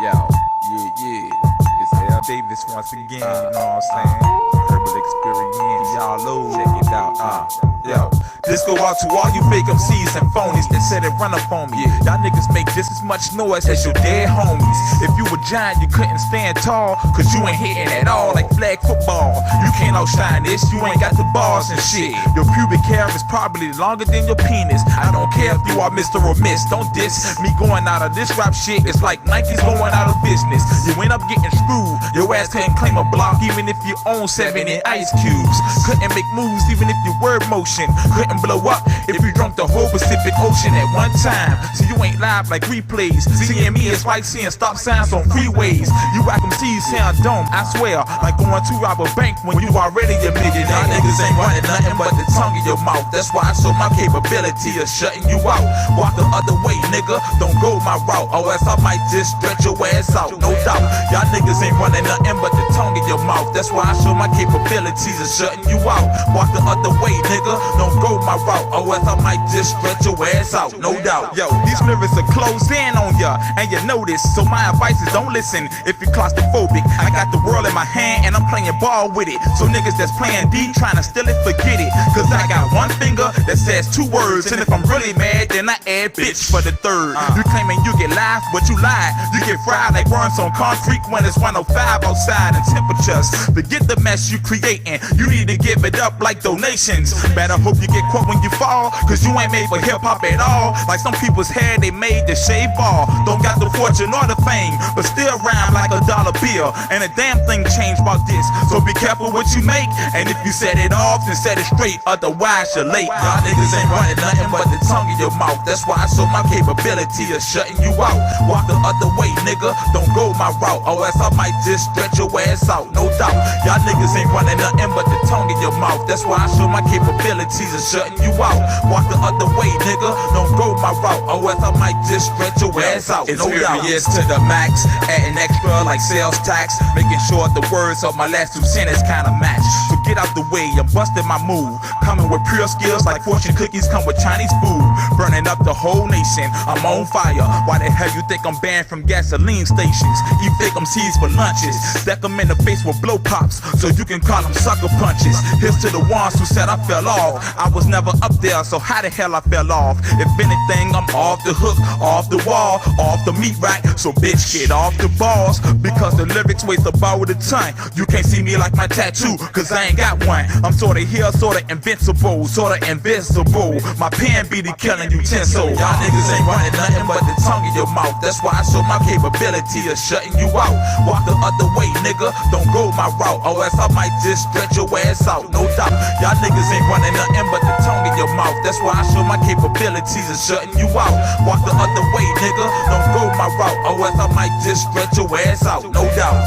It's L Davis once again, you know what I'm saying? Herbal experience, y'all low, check it out, This go out to all you fake MCs and phonies that said it run up on me. Y'all niggas make just as much noise as your dead homies. If you were giant, you couldn't stand tall, cause you ain't hitting at all like flag football. You can't outshine this, you ain't got the bars and shit. Your pubic hair is probably longer than your penis. I don't care if you are Mr. or Miss, don't diss me going out of this rap shit. It's like Nike's going out of business. You end up getting screwed, your ass couldn't claim a block even if you own 70 ice cubes. Couldn't make moves even if you were motion. Couldn't blow up if you drunk the whole Pacific Ocean at one time. So you ain't live like replays. Seeing me is like seeing stop signs on freeways. You rock MCs sound dumb, I swear, like going to rob a bank when you already admitted. Y'all niggas ain't running nothing but the tongue in your mouth. That's why I show my capability of shutting you out. Walk the other way, nigga, don't go my route, or else I might just stretch your ass out, no doubt. Y'all niggas ain't running nothing but the tongue in your mouth. That's why I show my capabilities of shutting you out. Walk the other way, nigga, don't go my route, or else I might just stretch your ass out, no doubt. Yo, these lyrics are closed in on ya, and you know this, so my advice is don't listen if you're claustrophobic. I got the world in my hand and I'm playing ball with it. So niggas that's playing D trying to steal it, forget it. Cause I got one finger that says two words, and if I'm really mad, then I add bitch for the third. You claiming you get live, but you lie. You get fried like worms on concrete when it's 105 outside and temperatures. Forget the mess you creating, you need to give it up like donations. Better hope you get caught when you fall, cause you ain't made for hip-hop at all. Like some people's hair they made to shave ball. Don't got the fortune or the fame, but still rhyme like a dollar bill. And a damn thing changed about this, so be careful what you make. And if you set it off, then set it straight, otherwise you're late. Y'all niggas ain't running nothing but the tongue in your mouth. That's why I show my capability of shutting you out. Walk the other way, nigga, don't go my route, or else I might just stretch your ass out, no doubt. Y'all niggas ain't running nothing but the tongue in your mouth. That's why I show my capabilities of shutting you out. Walk the other way, nigga, don't go my route, or else I might just stretch your ass out, no doubt. Experience to the max, adding extra like sales tax, making sure the words of my last two sentences kinda match. So get out the way, I'm busting my move, coming with pure skills like fortune cookies come with Chinese food, burning up the whole nation. I'm on fire. Why the hell you think I'm banned from gasoline stations? You think I'm seeds for lunches? Deck them in the face with blow pops, so you can call them sucker punches. Here's to the ones who said I fell off. I was never up there, so how the hell I fell off? If anything, I'm off the hook, off the wall, off the meat rack. So bitch, get off the balls, because the lyrics weighs about a ton. You can't see me like my tattoo, cause I ain't got one. I'm sorta here, sorta invincible, sorta invisible. My pen be the killing utensil. Y'all niggas ain't running nothing but the tongue in your mouth. That's why I show my capability of shutting you out. Walk the other way, nigga, don't go my route, or else I might just stretch your ass out, no doubt. Y'all niggas ain't running nothing but the tongue in your mouth. That's why I show my capabilities of shutting you out. Walk the other way, nigga, don't go my route, or else I might just stretch your ass out, no doubt.